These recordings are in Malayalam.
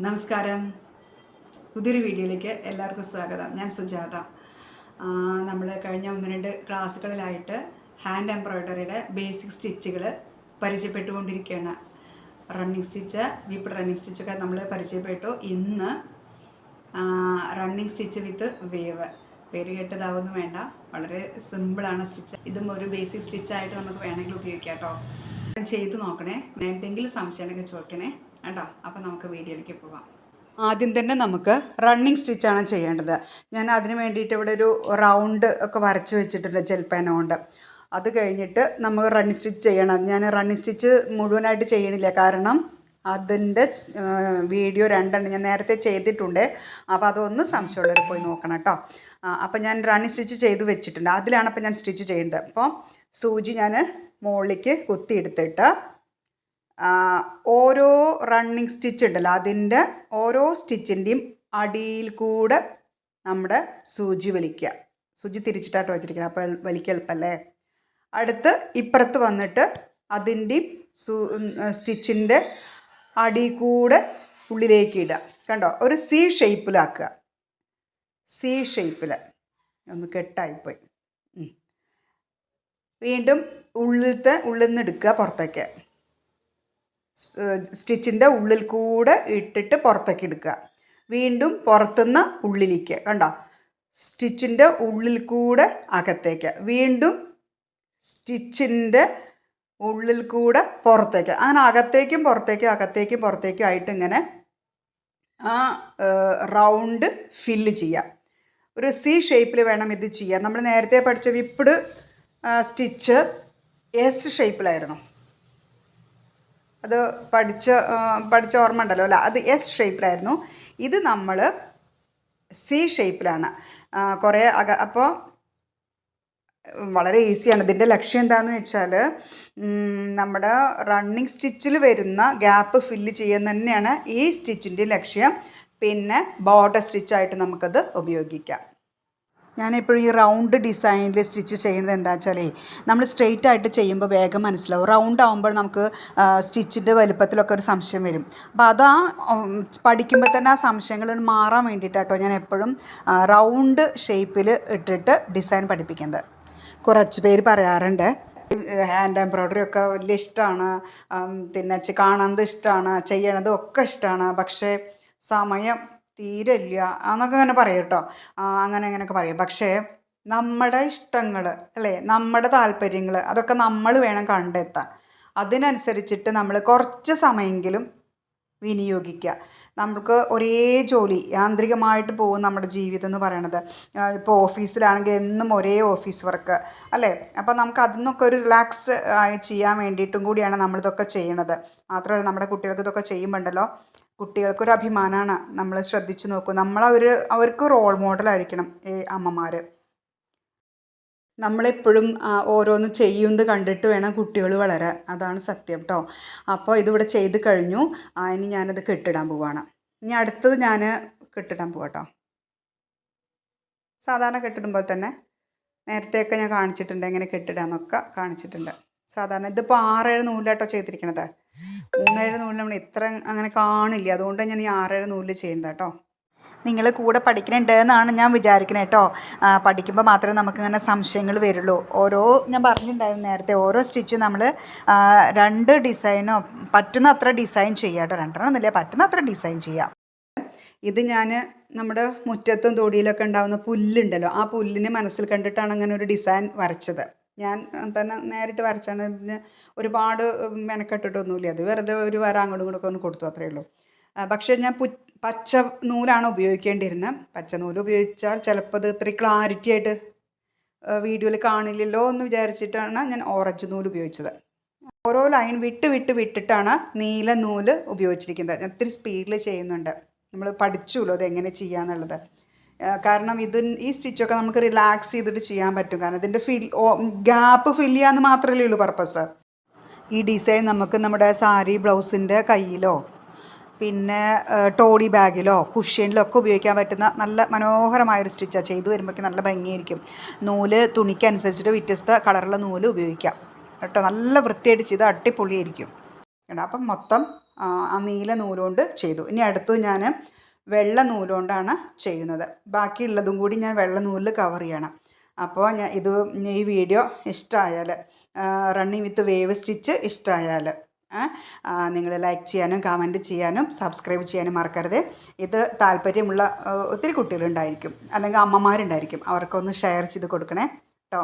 നമസ്കാരം. പുതിയൊരു വീഡിയോയിലേക്ക് എല്ലാവർക്കും സ്വാഗതം. ഞാൻ സുജാത. നമ്മൾ കഴിഞ്ഞ 1-2 ക്ലാസ്സുകളിലായിട്ട് ഹാൻഡ് എംബ്രോയ്ഡറിയുടെ ബേസിക് സ്റ്റിച്ചുകൾ പരിചയപ്പെട്ടുകൊണ്ടിരിക്കുകയാണ്. റണ്ണിങ് സ്റ്റിച്ച്, വിപ്പ് റണ്ണിങ് സ്റ്റിച്ചൊക്കെ നമ്മൾ പരിചയപ്പെട്ടു. ഇന്ന് റണ്ണിങ് സ്റ്റിച്ച് വിത്ത് വേവ്. പേര് കേട്ടതാവൊന്നും വേണ്ട, വളരെ സിമ്പിളാണ് സ്റ്റിച്ച്. ഇതും ഒരു ബേസിക് സ്റ്റിച്ചായിട്ട് നമുക്ക് വേണമെങ്കിൽ ഉപയോഗിക്കാം കേട്ടോ. ചെയ്ത് നോക്കണേ. എന്തെങ്കിലും സംശയമൊക്കെ ചോദിക്കണേ കേട്ടോ. അപ്പോൾ നമുക്ക് വീഡിയോയിലേക്ക് പോകാം. ആദ്യം തന്നെ നമുക്ക് റണ്ണിങ് സ്റ്റിച്ചാണ് ചെയ്യേണ്ടത്. ഞാൻ അതിന് വേണ്ടിയിട്ട് ഇവിടെ ഒരു റൗണ്ട് ഒക്കെ വരച്ച് വെച്ചിട്ടുണ്ട് ജെൽ പെൻ കൊണ്ട്. അത് കഴിഞ്ഞിട്ട് നമുക്ക് റണ്ണിങ് സ്റ്റിച്ച് ചെയ്യണം. ഞാൻ റണ്ണിങ് സ്റ്റിച്ച് മുഴുവനായിട്ട് ചെയ്യണില്ല, കാരണം അതിൻ്റെ വീഡിയോ 2 ഞാൻ നേരത്തെ ചെയ്തിട്ടുണ്ട്. അപ്പോൾ അതൊന്ന് സംശയമുള്ളവർ പോയി നോക്കണം കേട്ടോ. അപ്പോൾ ഞാൻ റണ്ണിങ് സ്റ്റിച്ച് ചെയ്ത് വെച്ചിട്ടുണ്ട്. അതിലാണ് അപ്പോൾ ഞാൻ സ്റ്റിച്ച് ചെയ്യുന്നത്. അപ്പോൾ സൂചി ഞാൻ മുകളിലേക്ക് കുത്തിയെടുത്തിട്ട് ഓരോ റണ്ണിങ് സ്റ്റിച്ച് ഉണ്ടല്ലോ, അതിൻ്റെ ഓരോ സ്റ്റിച്ചിൻ്റെയും അടിയിൽ കൂടെ നമ്മുടെ സൂചി വലിക്കുക. സൂചി തിരിച്ചിട്ടായിട്ട് വെച്ചിരിക്കണം, അപ്പോൾ വലിക്കുക എളുപ്പമല്ലേ. അടുത്ത് ഇപ്പുറത്ത് വന്നിട്ട് അതിൻ്റെയും സ്റ്റിച്ചിൻ്റെ അടിയിൽ കൂടെ ഉള്ളിലേക്ക് ഇടുക. കണ്ടോ, ഒരു സി ഷേപ്പിലാക്കുക. സി ഷേപ്പിൽ ഒന്ന് കെട്ടായിപ്പോയി. വീണ്ടും ഉള്ളിൽ നിന്ന് എടുക്കുക പുറത്തേക്ക്. സ്റ്റിച്ചിൻ്റെ ഉള്ളിൽ കൂടെ ഇട്ടിട്ട് പുറത്തേക്ക് എടുക്കുക. വീണ്ടും പുറത്തുനിന്ന് ഉള്ളിലേക്ക്. കണ്ടോ, സ്റ്റിച്ചിൻ്റെ ഉള്ളിൽ കൂടെ അകത്തേക്ക്. വീണ്ടും സ്റ്റിച്ചിൻ്റെ ഉള്ളിൽ കൂടെ പുറത്തേക്ക്. അങ്ങനെ അകത്തേക്കും പുറത്തേക്കും ആയിട്ട് ഇങ്ങനെ ആ റൗണ്ട് ഫില്ല് ചെയ്യുക. ഒരു സി ഷേപ്പിൽ വേണം ഇത് ചെയ്യാൻ. നമ്മൾ നേരത്തെ പഠിച്ച വിപ്പ്ഡ് സ്റ്റിച്ച് എസ് ഷേപ്പിലായിരുന്നു. അത് പഠിച്ച ഓർമ്മ ഉണ്ടല്ലോ അല്ല, അത് എസ് ഷേപ്പിലായിരുന്നു. ഇത് നമ്മൾ സി ഷേപ്പിലാണ്. കുറേ അപ്പോൾ വളരെ ഈസിയാണ്. ഇതിൻ്റെ ലക്ഷ്യം എന്താണെന്ന് വെച്ചാൽ നമ്മുടെ റണ്ണിങ് സ്റ്റിച്ചിൽ വരുന്ന ഗ്യാപ്പ് ഫില്ല് ചെയ്യുന്നത് തന്നെയാണ് ഈ സ്റ്റിച്ചിൻ്റെ ലക്ഷ്യം. പിന്നെ ബോർഡർ സ്റ്റിച്ചായിട്ട് നമുക്കത് ഉപയോഗിക്കാം. ഞാനെപ്പോഴും ഈ റൗണ്ട് ഡിസൈനിൽ സ്റ്റിച്ച് ചെയ്യുന്നത് എന്താ വെച്ചാലേ, നമ്മൾ സ്ട്രെയിറ്റ് ആയിട്ട് ചെയ്യുമ്പോൾ വേഗം മനസ്സിലാവും. റൗണ്ട് ആകുമ്പോൾ നമുക്ക് സ്റ്റിച്ചിൻ്റെ വലുപ്പത്തിലൊക്കെ ഒരു സംശയം വരും. അപ്പോൾ അത് പഠിക്കുമ്പോൾ തന്നെ ആ സംശയങ്ങൾ മാറാൻ വേണ്ടിയിട്ടാട്ടോ ഞാൻ എപ്പോഴും റൗണ്ട് ഷേപ്പിൽ ഇട്ടിട്ട് ഡിസൈൻ പഠിപ്പിക്കുന്നത്. കുറച്ച് പേര് പറയാറുണ്ട് ഹാൻഡ് എംബ്രോയ്ഡറി ഒക്കെ വലിയ ഇഷ്ടമാണ്, പിന്നെ കാണുന്നത് ഇഷ്ടമാണ്, ചെയ്യണതും ഒക്കെ ഇഷ്ടമാണ്, പക്ഷേ സമയം തീരെ ഇല്ല എന്നൊക്കെ അങ്ങനെ പറയും കേട്ടോ. അങ്ങനെയൊക്കെ പറയും. പക്ഷേ നമ്മുടെ ഇഷ്ടങ്ങൾ അല്ലേ, നമ്മുടെ താല്പര്യങ്ങൾ അതൊക്കെ നമ്മൾ വേണം കണ്ടെത്താൻ. അതിനനുസരിച്ചിട്ട് നമ്മൾ കുറച്ച് സമയമെങ്കിലും വിനിയോഗിക്കുക. നമുക്ക് ഒരേ ജോലി യാന്ത്രികമായിട്ട് പോകും നമ്മുടെ ജീവിതം എന്ന് പറയണത്. ഇപ്പോൾ ഓഫീസിലാണെങ്കിൽ എന്നും ഒരേ ഓഫീസ് വർക്ക് അല്ലേ. അപ്പോൾ നമുക്ക് അതിൽ നിന്നൊക്കെ ഒരു റിലാക്സ് ചെയ്യാൻ വേണ്ടിയിട്ടും കൂടിയാണ് നമ്മളിതൊക്കെ ചെയ്യണത്. മാത്രമല്ല നമ്മുടെ കുട്ടികൾക്ക് ഇതൊക്കെ ചെയ്യുമ്പോണ്ടല്ലോ, കുട്ടികൾക്കൊരു അഭിമാനമാണ്. നമ്മൾ ശ്രദ്ധിച്ചു നോക്കും. അവർക്ക് റോൾ മോഡലായിരിക്കണം ഈ അമ്മമാർ. നമ്മളെപ്പോഴും ഓരോന്ന് ചെയ്യുന്നത് കണ്ടിട്ട് വേണം കുട്ടികൾ വളരാൻ. അതാണ് സത്യം കേട്ടോ. അപ്പോൾ ഇതിവിടെ ചെയ്ത് കഴിഞ്ഞു. ഇനി ഞാനത് കെട്ടിടാൻ പോവാണ്. ഇനി അടുത്തത് ഞാൻ കെട്ടിടാൻ പോവാം കേട്ടോ. സാധാരണ കെട്ടിടുമ്പോൾ തന്നെ നേരത്തെയൊക്കെ ഞാൻ കാണിച്ചിട്ടുണ്ട്, എങ്ങനെ കെട്ടിടാന്നൊക്കെ കാണിച്ചിട്ടുണ്ട്. സാധാരണ ഇതിപ്പോൾ 6-7 നൂലാട്ടോ ചെയ്തിരിക്കണത്. 3-7 നൂല് നമ്മൾ ഇത്ര അങ്ങനെ കാണില്ല. അതുകൊണ്ട് ഞാൻ ഈ 6-7 നൂല് ചെയ്യുന്നത് കേട്ടോ. നിങ്ങൾ കൂടെ പഠിക്കുന്നുണ്ട് എന്നാണ് ഞാൻ വിചാരിക്കുന്നത് കേട്ടോ. പഠിക്കുമ്പോൾ മാത്രമേ നമുക്കിങ്ങനെ സംശയങ്ങൾ വരുള്ളൂ. ഞാൻ പറഞ്ഞിട്ടുണ്ടായിരുന്നു നേരത്തെ, ഓരോ സ്റ്റിച്ചും നമ്മൾ 2 ഡിസൈനോ പറ്റുന്ന അത്ര ഡിസൈൻ ചെയ്യാം കേട്ടോ. 2 എന്നില്ല, പറ്റുന്ന അത്ര ഡിസൈൻ ചെയ്യാം. ഇത് ഞാൻ നമ്മുടെ മുറ്റത്തും തൊടിയിലൊക്കെ ഉണ്ടാകുന്ന പുല്ലുണ്ടല്ലോ, ആ പുല്ലിനെ മനസ്സിൽ കണ്ടിട്ടാണ് അങ്ങനെ ഒരു ഡിസൈൻ വരച്ചത്. ഞാൻ തന്നെ നേരിട്ട് വരച്ചാണ്. പിന്നെ ഒരുപാട് മെനക്കെട്ടിട്ടൊന്നുമില്ല. അത് വെറുതെ ഒരു വര അങ്ങോട്ടും ഇങ്ങോട്ടൊക്കെ ഒന്ന് കൊടുത്തു, അത്രയേ ഉള്ളൂ. പക്ഷേ ഞാൻ പച്ച നൂലാണ് ഉപയോഗിക്കേണ്ടിയിരുന്നത്. പച്ച നൂല് ഉപയോഗിച്ചാൽ ചിലപ്പോൾ അത് ഇത്രയും ക്ലാരിറ്റി ആയിട്ട് വീഡിയോയിൽ കാണില്ലല്ലോ എന്ന് വിചാരിച്ചിട്ടാണ് ഞാൻ ഓറഞ്ച് നൂല് ഉപയോഗിച്ചത്. ഓരോ ലൈൻ വിട്ടിട്ടാണ് നീല നൂല് ഉപയോഗിച്ചിരിക്കുന്നത്. ഞാൻ ഒത്തിരി സ്പീഡിൽ ചെയ്യുന്നുണ്ട്. നമ്മൾ പഠിച്ചുല്ലോ അതെങ്ങനെ ചെയ്യാന്നുള്ളത്. കാരണം ഈ സ്റ്റിച്ചൊക്കെ നമുക്ക് റിലാക്സ് ചെയ്തിട്ട് ചെയ്യാൻ പറ്റും. കാരണം ഇതിൻ്റെ ഗ്യാപ്പ് ഫില്ല് ചെയ്യാമെന്ന് മാത്രമല്ലേ ഉള്ളൂ പർപ്പസ്. ഈ ഡിസൈൻ നമുക്ക് നമ്മുടെ സാരി ബ്ലൗസിൻ്റെ കയ്യിലോ പിന്നെ ടോഡി ബാഗിലോ കുഷ്യനിലോ ഒക്കെ ഉപയോഗിക്കാൻ പറ്റുന്ന നല്ല മനോഹരമായൊരു സ്റ്റിച്ചാണ്. ചെയ്ത് വരുമ്പോഴേക്കും നല്ല ഭംഗിയായിരിക്കും. നൂല് തുണിക്കനുസരിച്ചിട്ട് വ്യത്യസ്ത കളറുള്ള നൂല് ഉപയോഗിക്കാം കേട്ടോ. നല്ല വൃത്തിയായിട്ട് ചെയ്ത് അടിപൊളിയായിരിക്കും കേട്ടോ. അപ്പം മൊത്തം ആ നീല നൂലുകൊണ്ട് ചെയ്തു. ഇനി അടുത്തത് ഞാൻ വെള്ള നൂലുകൊണ്ടാണ് ചെയ്യുന്നത്. ബാക്കിയുള്ളതും കൂടി ഞാൻ വെള്ള നൂലിൽ കവർ ചെയ്യണം. അപ്പോൾ ഈ വീഡിയോ ഇഷ്ടമായാൽ, റണ്ണിങ് വിത്ത് വേവ് സ്റ്റിച്ച് ഇഷ്ടമായാൽ നിങ്ങൾ ലൈക്ക് ചെയ്യാനും കമൻറ്റ് ചെയ്യാനും സബ്സ്ക്രൈബ് ചെയ്യാനും മറക്കരുത്. ഇത് താല്പര്യമുള്ള ഒത്തിരി കുട്ടികളുണ്ടായിരിക്കും, അല്ലെങ്കിൽ അമ്മമാരുണ്ടായിരിക്കും, അവർക്കൊന്ന് ഷെയർ ചെയ്ത് കൊടുക്കണേ കേട്ടോ.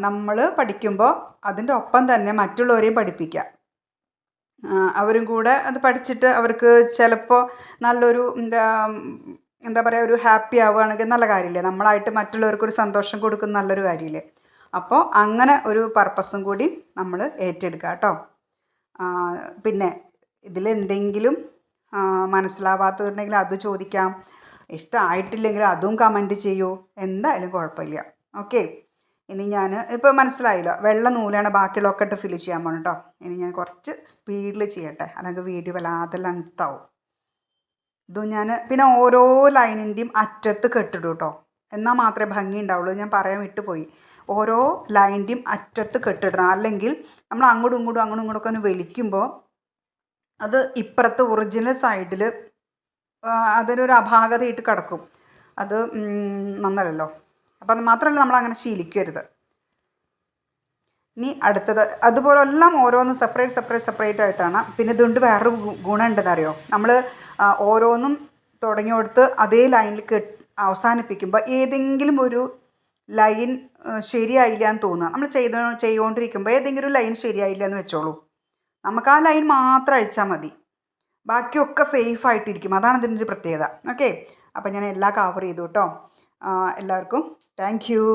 നമ്മൾ പഠിക്കുമ്പോൾ അതിൻ്റെ ഒപ്പം തന്നെ മറ്റുള്ളവരെയും പഠിപ്പിക്കുക. അവരും കൂടെ അത് പഠിച്ചിട്ട് അവർക്ക് ചിലപ്പോൾ നല്ലൊരു എന്താ പറയുക, ഒരു ഹാപ്പി ആവുകയാണെങ്കിൽ നല്ല കാര്യമില്ലേ? നമ്മളായിട്ട് മറ്റുള്ളവർക്കൊരു സന്തോഷം കൊടുക്കുന്ന നല്ലൊരു കാര്യമില്ലേ? അപ്പോൾ അങ്ങനെ ഒരു പർപ്പസും കൂടി നമ്മൾ ഏറ്റെടുക്കുക കേട്ടോ. പിന്നെ ഇതിലെന്തെങ്കിലും മനസ്സിലാവാത്തതുണ്ടെങ്കിൽ അത് ചോദിക്കാം, ഇഷ്ടമായിട്ടില്ലെങ്കിൽ അതും കമൻറ്റ് ചെയ്യൂ, എന്തായാലും കുഴപ്പമില്ല. ഓക്കെ, ഇനി ഞാൻ ഇപ്പോൾ മനസ്സിലായല്ലോ, വെള്ള നൂലാണ് ബാക്കിയുള്ളതൊക്കെ ഇട്ട് ഫില്ല് ചെയ്യാൻ പോകണം കേട്ടോ. ഇനി ഞാൻ കുറച്ച് സ്പീഡിൽ ചെയ്യട്ടെ, അല്ലെങ്കിൽ വീഡിയോ വല്ലാതെ ലെങ്ത്താവും. ഇതും ഞാൻ പിന്നെ ഓരോ ലൈനിൻ്റെയും അറ്റത്ത് കെട്ടിടും കേട്ടോ, എന്നാൽ മാത്രമേ ഭംഗി ഉണ്ടാവുള്ളൂ. ഞാൻ പറയാൻ വിട്ടുപോയി, ഓരോ ലൈനിൻ്റെയും അറ്റത്ത് കെട്ടിടണം. അല്ലെങ്കിൽ നമ്മൾ അങ്ങോട്ടും ഇങ്ങോട്ടും ഒക്കെ ഒന്ന് വലിക്കുമ്പോൾ അത് ഇപ്പുറത്ത് ഒറിജിനൽ സൈഡിൽ അതിനൊരു അപാകതയായിട്ട് കിടക്കും. അത് നന്നല്ലല്ലോ. അപ്പം അത് മാത്രമല്ല, നമ്മളങ്ങനെ ശീലിക്കരുത്. ഇനി അടുത്തത് അതുപോലെ എല്ലാം ഓരോന്നും സെപ്പറേറ്റ് ആയിട്ടാണ്. പിന്നെ ഇതുകൊണ്ട് വേറൊരു ഗുണം ഉണ്ടെന്നറിയോ, നമ്മൾ ഓരോന്നും തുടങ്ങി കൊടുത്ത് അതേ ലൈനിൽ അവസാനിപ്പിക്കുമ്പോൾ ഏതെങ്കിലും ഒരു ലൈൻ ശരിയായില്ല എന്ന് തോന്നുക. നമ്മൾ ചെയ്തുകൊണ്ടിരിക്കുമ്പോൾ ഏതെങ്കിലും ഒരു ലൈൻ ശരിയായില്ല എന്ന് വെച്ചോളൂ, നമുക്ക് ആ ലൈൻ മാത്രം അഴിച്ചാൽ മതി, ബാക്കിയൊക്കെ സേഫായിട്ടിരിക്കും. അതാണ് ഇതിൻ്റെ ഒരു പ്രത്യേകത. ഓക്കെ, അപ്പം ഞാൻ എല്ലാം കവർ ചെയ്തു കേട്ടോ. എല്ലാവർക്കും താങ്ക് യു.